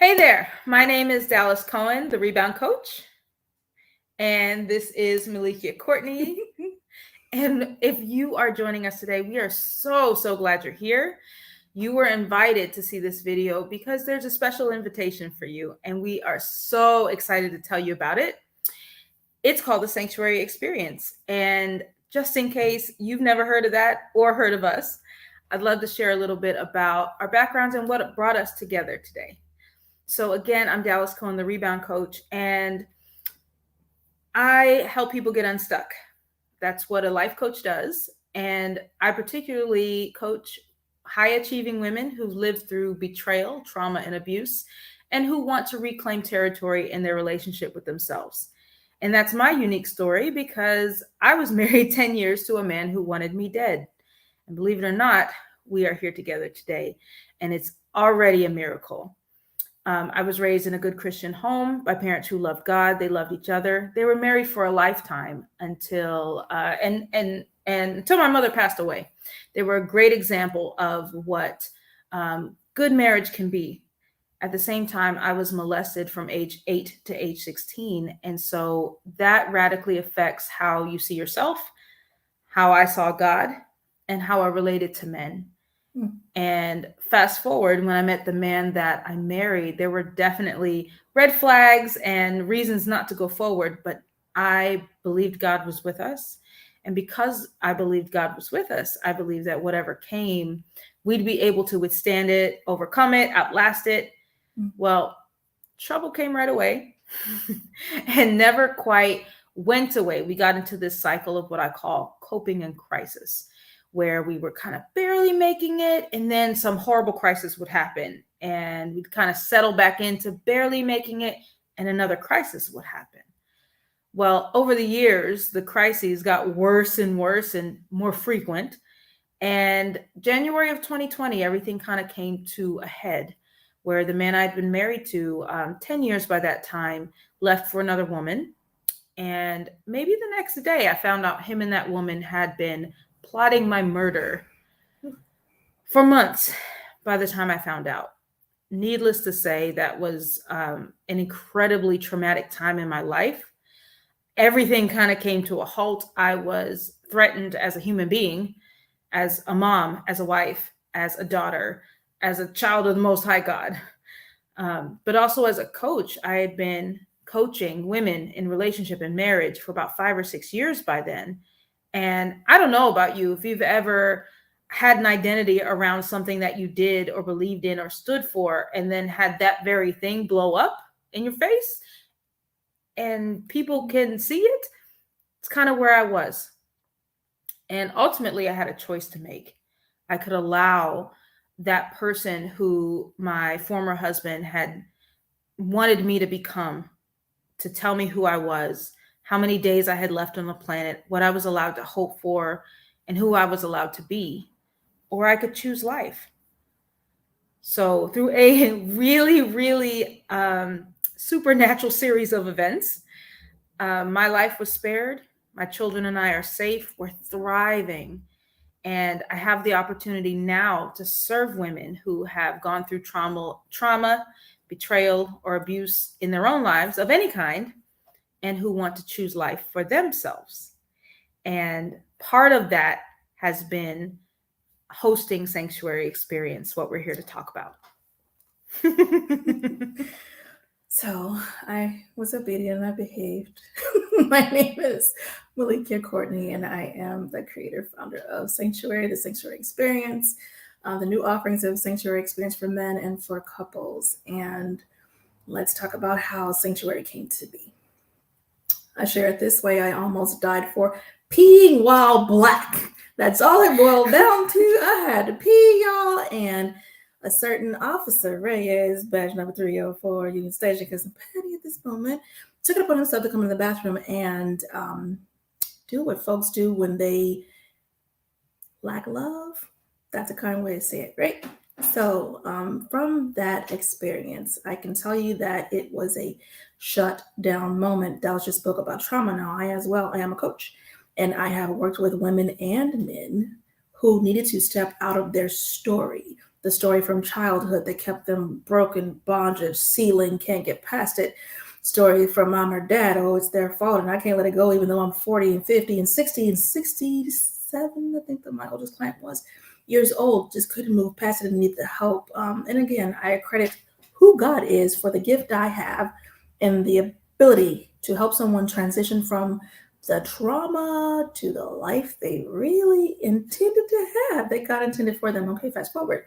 Hey there, my name is Dallas Cohen, the Rebound Coach, and this is Malikiah Courtney. And if you are joining us today, we are so glad you're here. You were invited to see this video because there's a special invitation for you, and we are so excited to tell you about it. It's called the Sanctuary Experience, and just in case you've never heard of that or heard of us, I'd love to share a little bit about our backgrounds and what brought us together today. So again, I'm Dallas Cohen, the Rebound Coach, and I help people get unstuck. That's what a life coach does. And I particularly coach high-achieving women who've lived through betrayal, trauma, and abuse, and who want to reclaim territory in their relationship with themselves. And that's my unique story because I was married 10 years to a man who wanted me dead. And believe it or not, we are here together today, and it's already a miracle. I was raised in a good Christian home by parents who loved God. They loved each other. They were married for a lifetime until until my mother passed away. They were a great example of what good marriage can be. At the same time, I was molested from age 8 to age 16. And so that radically affects how you see yourself, how I saw God, and how I related to men. And fast forward, when I met the man that I married, there were definitely red flags and reasons not to go forward, but I believed God was with us. And because I believed God was with us, I believed that whatever came, we'd be able to withstand it, overcome it, outlast it. Well, trouble came right away and never quite went away. We got into this cycle of what I call coping in crisis, where we were kind of barely making it, and then some horrible crisis would happen, and we'd kind of settle back into barely making it, and another crisis would happen. Well, over the years, the crises got worse and worse and more frequent, and January of 2020, everything kind of came to a head, where the man I'd been married to 10 years by that time left for another woman, and maybe the next day I found out him and that woman had been plotting my murder for months by the time I found out. Needless to say, that was an incredibly traumatic time in my life. Everything kind of came to a halt. I was threatened as a human being, as a mom, as a wife, as a daughter, as a child of the Most High God. But also as a coach. I had been coaching women in relationship and marriage for about 5 or 6 years by then. And I don't know about you, if you've ever had an identity around something that you did or believed in or stood for, and then had that very thing blow up in your face and people can see it. It's kind of where I was. And ultimately, I had a choice to make. I could allow that person who my former husband had wanted me to become to tell me who I was, how many days I had left on the planet, what I was allowed to hope for, and who I was allowed to be, or I could choose life. So through a really supernatural series of events, my life was spared. My children and I are safe. We're thriving. And I have the opportunity now to serve women who have gone through trauma, betrayal, or abuse in their own lives of any kind, and who want to choose life for themselves. And part of that has been hosting Sanctuary Experience, what we're here to talk about. So I was obedient and I behaved. My name is Malikiah Courtney, and I am the creator, founder of Sanctuary, the Sanctuary Experience, the new offerings of Sanctuary Experience for men and for couples. And let's talk about how Sanctuary came to be. I share it this way: I almost died for peeing while black. That's all it boiled down to. I had to pee, y'all, and a certain officer, Reyes, badge number 304, Union Station, because I'm petty at this moment, took it upon himself to come in the bathroom and do what folks do when they lack love. That's a kind way to say it, right? So from that experience, I can tell you that it was a shut down moment. Dallas just spoke about trauma. Now, I as well, I am a coach, and I have worked with women and men who needed to step out of their story, the story from childhood that kept them broken, bondage, ceiling, can't get past it. Story from mom or dad, oh, it's their fault and I can't let it go, even though I'm 40 and 50 and 60 and 67, I think that my oldest client was, years old, just couldn't move past it and needed the help. And again, I credit who God is for the gift I have and the ability to help someone transition from the trauma to the life they really intended to have, that God intended for them. Okay, fast forward.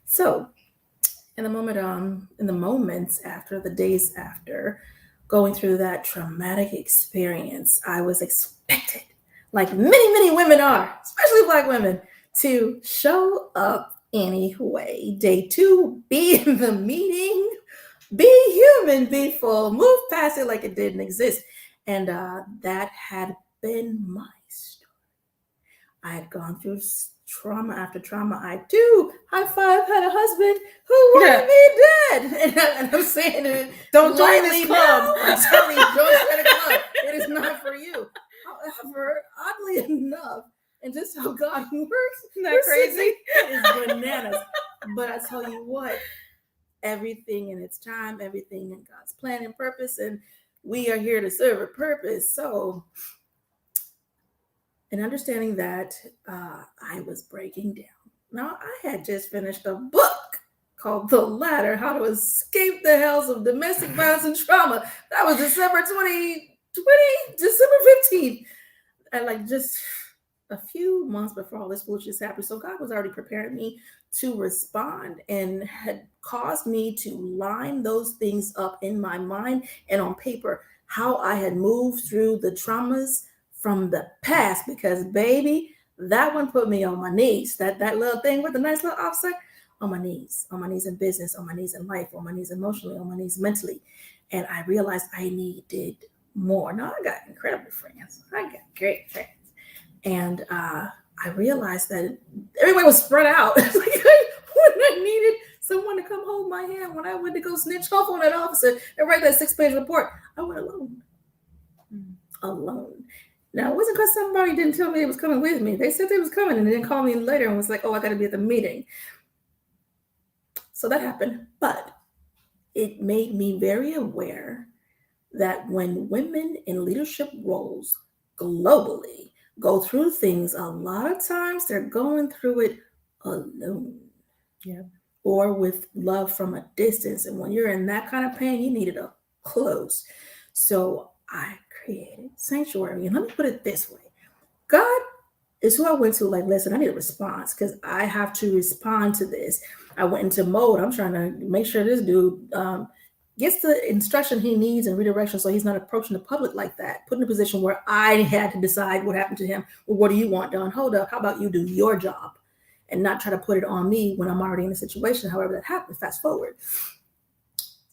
So in the moments after, the days after going through that traumatic experience, I was expected, like many women are, especially Black women, to show up anyway. Day 2, be in the meeting, be human, be full, move past it like it didn't exist. And that had been my story. I had gone through trauma after trauma. I too, high five, had a husband who wanted me dead. And I'm saying it. Don't join this club. No, I'm telling you, don't join the club. It is not for you. However, oddly enough, and just how God works, isn't that crazy? It is bananas. But I tell you what, everything in its time, everything in God's plan and purpose, and we are here to serve a purpose. So, in understanding that, I was breaking down. Now, I had just finished a book called The Ladder, How to Escape the Hells of Domestic Violence and Trauma. That was December 2020, December 15th. And like just a few months before all this foolishness happened. So God was already preparing me to respond and had caused me to line those things up in my mind and on paper, how I had moved through the traumas from the past, because baby, that one put me on my knees. That little thing with the nice little offset, on my knees in business, on my knees in life, on my knees emotionally, on my knees mentally. And I realized I needed more. Now, I got incredible friends. I got great friends. And I realized that everybody was spread out. It's like when I needed someone to come hold my hand, when I went to go snitch off on that officer and write that 6-page report, I went alone. Alone. Now, it wasn't because somebody didn't tell me they was coming with me. They said they was coming and they didn't call me later and was like, oh, I got to be at the meeting. So that happened. But it made me very aware that when women in leadership roles globally go through things, a lot of times they're going through it alone. Yeah. Or with love from a distance. And when you're in that kind of pain, you need it up close. So I created Sanctuary. And let me put it this way. God is who I went to, like, listen, I need a response because I have to respond to this. I went into mode. I'm trying to make sure this dude gets the instruction he needs and redirection so he's not approaching the public like that, put in a position where I had to decide what happened to him. Well, what do you want done? Hold up. How about you do your job and not try to put it on me when I'm already in a situation, however that happens. Fast forward.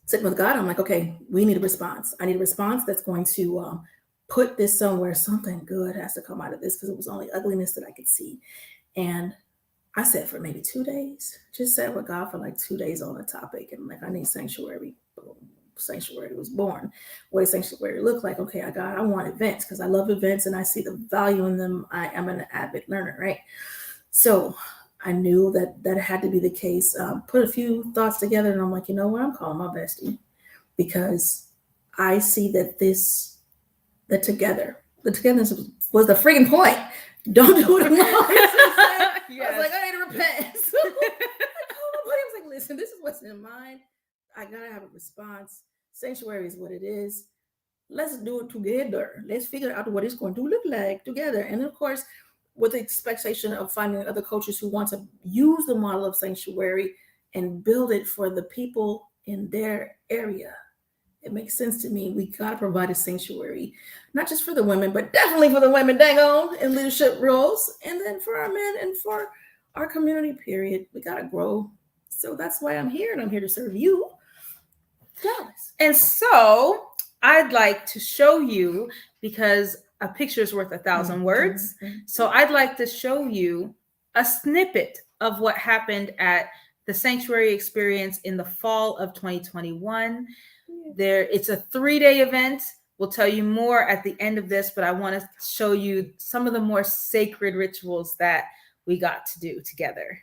Sitting with God, I'm like, okay, we need a response. I need a response that's going to put this somewhere. Something good has to come out of this because it was only ugliness that I could see. And I sat for maybe 2 days, just sat with God for like 2 days on the topic. And I'm like, I need Sanctuary. Boom. Sanctuary was born. What does Sanctuary look like? Okay, I want events because I love events and I see the value in them. I am an avid learner, right? So I knew that had to be the case. Put a few thoughts together and I'm like, you know what? I'm calling my bestie because I see that the togetherness was the freaking point. Don't do it alone. Yes. I was like, I need to repent. So I called my buddy. I was like, listen, this is what's in mind. I gotta have a response. Sanctuary is what it is. Let's do it together. Let's figure out what it's going to look like together. And of course, with the expectation of finding other coaches who want to use the model of Sanctuary and build it for the people in their area. It makes sense to me. We got to provide a sanctuary, not just for the women, but definitely for the women, dang on, in leadership roles. And then for our men and for our community, period. We got to grow. So that's why I'm here, and I'm here to serve you. Dallas. And so I'd like to show you, because a picture is worth 1,000 words. So I'd like to show you a snippet of what happened at the Sanctuary Experience in the fall of 2021. It's a 3-day event. We'll tell you more at the end of this, but I want to show you some of the more sacred rituals that we got to do together.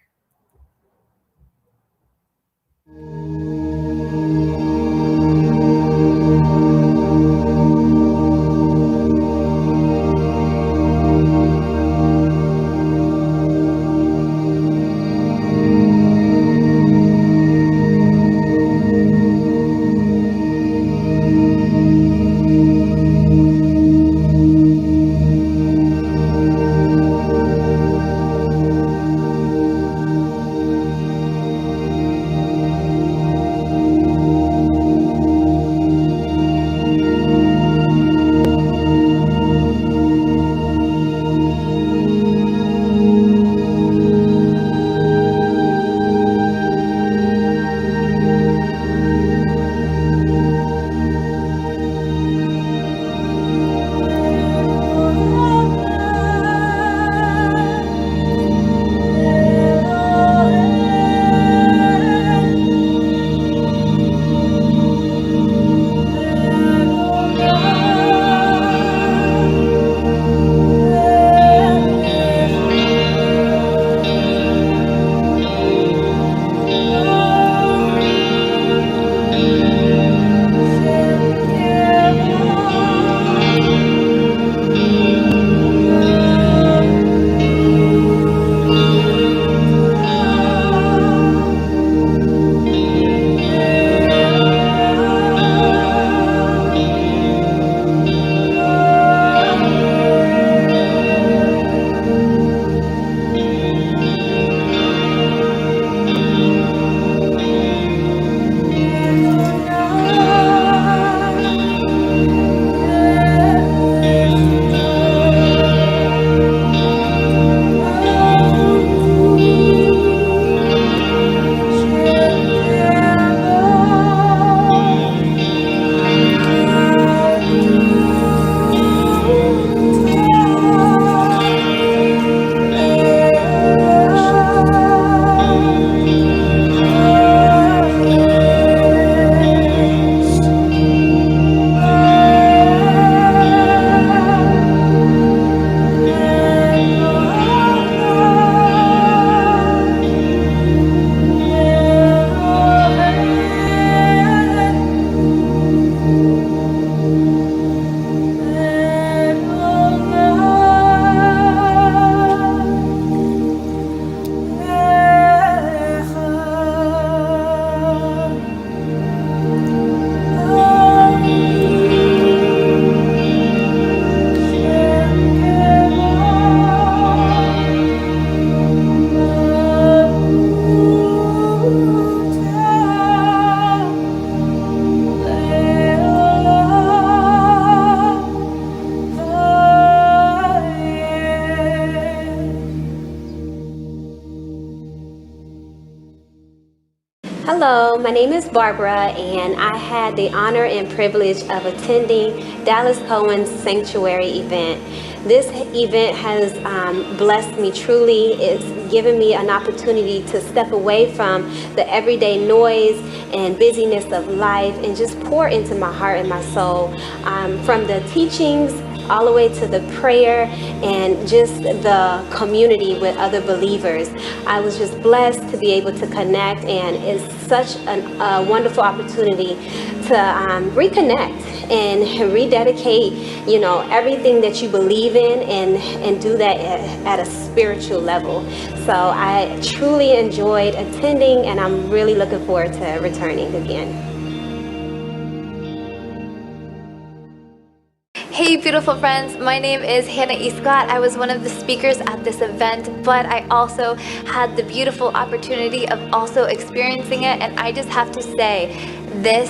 Hello, my name is Barbara, and I had the honor and privilege of attending Dallas Cohen's Sanctuary event. This event has blessed me truly. It's given me an opportunity to step away from the everyday noise and busyness of life and just pour into my heart and my soul. From the teachings all the way to the prayer and just the community with other believers. I was just blessed to be able to connect, and it's such a wonderful opportunity to reconnect and rededicate, everything that you believe in and do that at a spiritual level. So I truly enjoyed attending, and I'm really looking forward to returning again. Hey beautiful friends, my name is Hannah E. Scott. I was one of the speakers at this event, but I also had the beautiful opportunity of also experiencing it, and I just have to say, this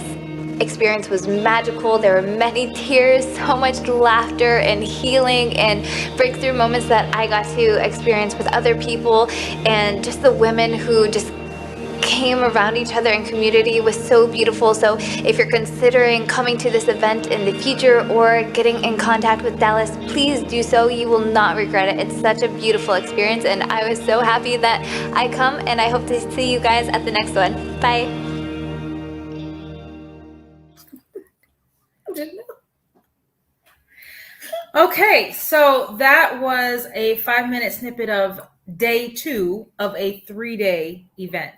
experience was magical. There were many tears, so much laughter and healing and breakthrough moments that I got to experience with other people, and just the women who just came around each other in community was so beautiful. So if you're considering coming to this event in the future or getting in contact with Dallas, please do so. You will not regret it. It's such a beautiful experience, and I was so happy that I come, and I hope to see you guys at the next one. Bye. Okay, so that was a 5-minute snippet of day 2 of a 3-day event.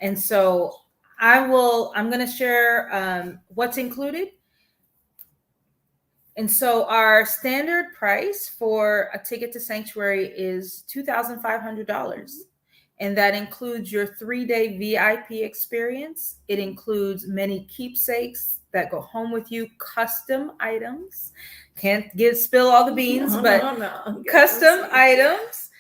And so I'm going to share what's included. And so our standard price for a ticket to Sanctuary is $2,500. And that includes your 3-day VIP experience. It includes many keepsakes that go home with you, custom items. Can't spill all the beans, but custom items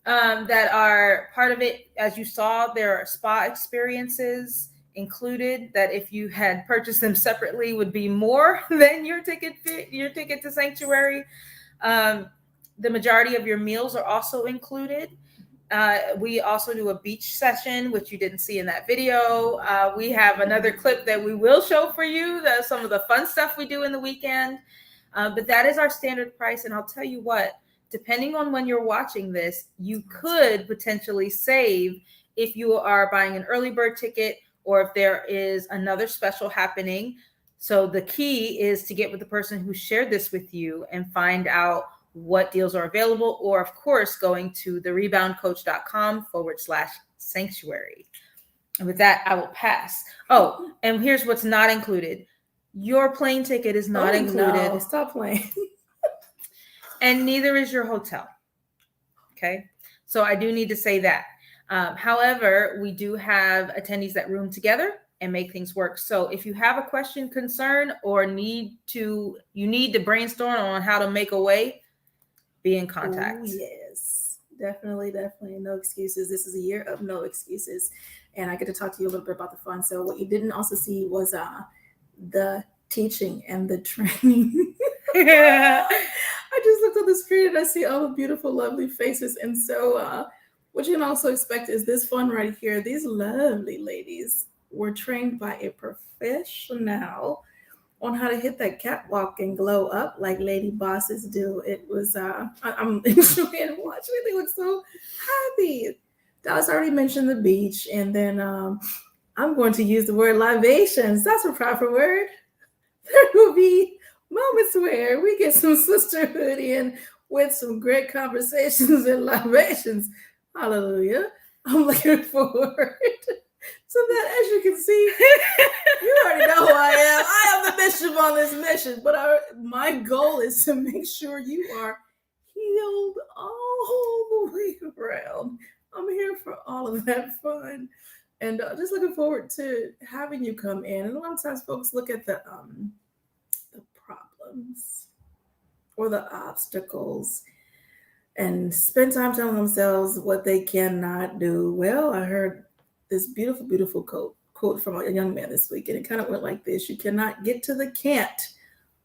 that are part of it. As you saw, there are spa experiences included that if you had purchased them separately would be more than your ticket to Sanctuary. The majority of your meals are also included. We also do a beach session, which you didn't see in that video. We have another clip that we will show for you, some of the fun stuff we do in the weekend. But that is our standard price. And I'll tell you what, depending on when you're watching this, you could potentially save if you are buying an early bird ticket or if there is another special happening. So the key is to get with the person who shared this with you and find out what deals are available, or of course, going to thereboundcoach.com/sanctuary. And with that, I will pass. Oh, and here's what's not included. Your plane ticket is not included. No, stop playing. And neither is your hotel. Okay. So I do need to say that. However, we do have attendees that room together and make things work. So if you have a question, concern, or you need to brainstorm on how to make a way, be in contact. Oh, yes, definitely. No excuses. This is a year of no excuses. And I get to talk to you a little bit about the fun. So what you didn't also see was the teaching and the training. Yeah. I just looked at the screen and I see all the beautiful, lovely faces. And so what you can also expect is this fun right here. These lovely ladies were trained by a professional on how to hit that catwalk and glow up like lady bosses do. It was, I'm enjoying watching it. They look so happy. Dallas already mentioned the beach. And then I'm going to use the word libations. That's a proper word. There will be moments where we get some sisterhood in with some great conversations and libations. Hallelujah. I'm looking forward to that. As you can see, you already know who I am. I am the bishop on this mission, but my goal is to make sure you are healed all the way around. I'm here for all of that fun, and just looking forward to having you come in. And a lot of times folks look at the problems or the obstacles and spend time telling themselves what they cannot do. Well, I heard this beautiful, beautiful quote from a young man this week, and it kind of went like this: you cannot get to the can't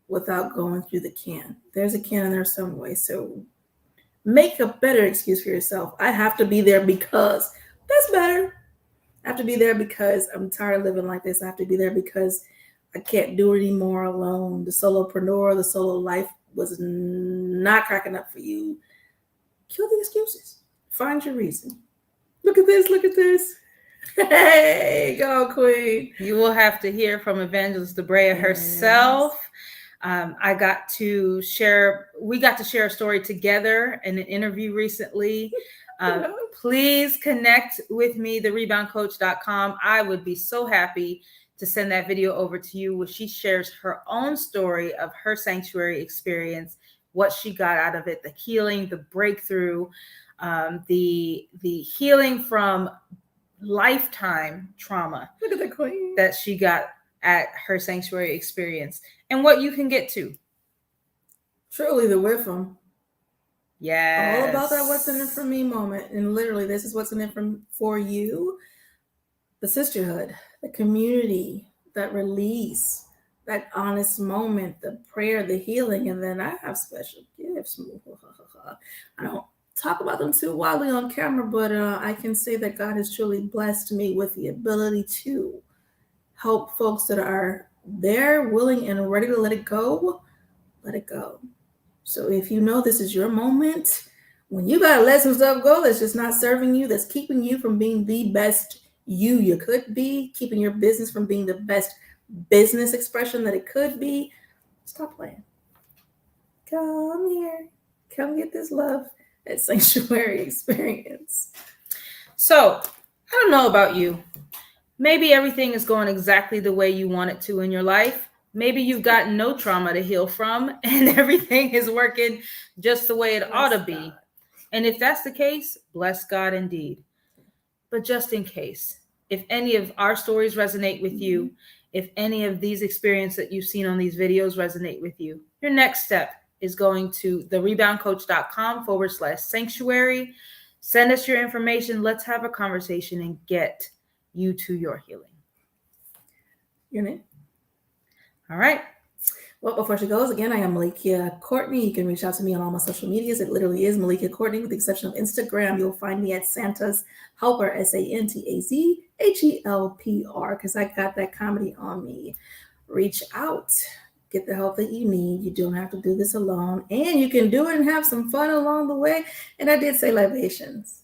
without going through the can. There's a can in there some way. So make a better excuse for yourself. I have to be there because that's better. I have to be there because I'm tired of living like this. I have to be there because I can't do it anymore alone. The solopreneur, the solo life was not cracking up for you. Kill the excuses. Find your reason. Look at this. Look at this. Hey, go queen. You will have to hear from Evangelist Debrea herself. We got to share a story together in an interview recently. Please connect with me, thereboundcoach.com. I would be so happy to send that video over to you where she shares her own story of her sanctuary experience, what she got out of it, the healing, the breakthrough, the healing from lifetime trauma. Look at the queen that she got at her sanctuary experience, and what you can get to. Truly the with them. Yeah. All about that what's in it for me moment. And literally, this is what's in it for you. The sisterhood, the community, that release, that honest moment, the prayer, the healing. And then I have special gifts. I don't talk about them too wildly on camera, but I can say that God has truly blessed me with the ability to help folks that are there, willing and ready to let it go. Let it go. So if you know this is your moment, when you got to let some stuff go that's just not serving you, that's keeping you from being the best you could be, keeping your business from being the best business expression that it could be, stop playing. Come here. Come get this love at Sanctuary Experience. So I don't know about you, Maybe everything is going exactly the way you want it to in your life. Maybe you've got no trauma to heal from and everything is working just the way it ought to be. And if that's the case, bless God indeed. But just in case, if any of our stories resonate with you, if any of these experiences that you've seen on these videos resonate with you, your next step is going to thereboundcoach.com/sanctuary. Send us your information. Let's have a conversation and get you to your healing. Your name? All right. Well, before she goes, again, I am Malikiah Courtney. You can reach out to me on all my social medias. It literally is Malikiah Courtney, with the exception of Instagram. You'll find me at Santa's Helper, SANTAZHELPR, because I got that comedy on me. Reach out. Get the help that you need. You don't have to do this alone. And you can do it and have some fun along the way. And I did say libations.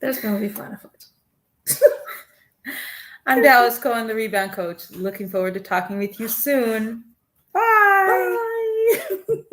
There's going to be fun. I'm Dallas Cohen, the Rebound Coach. Looking forward to talking with you soon. Bye. Bye.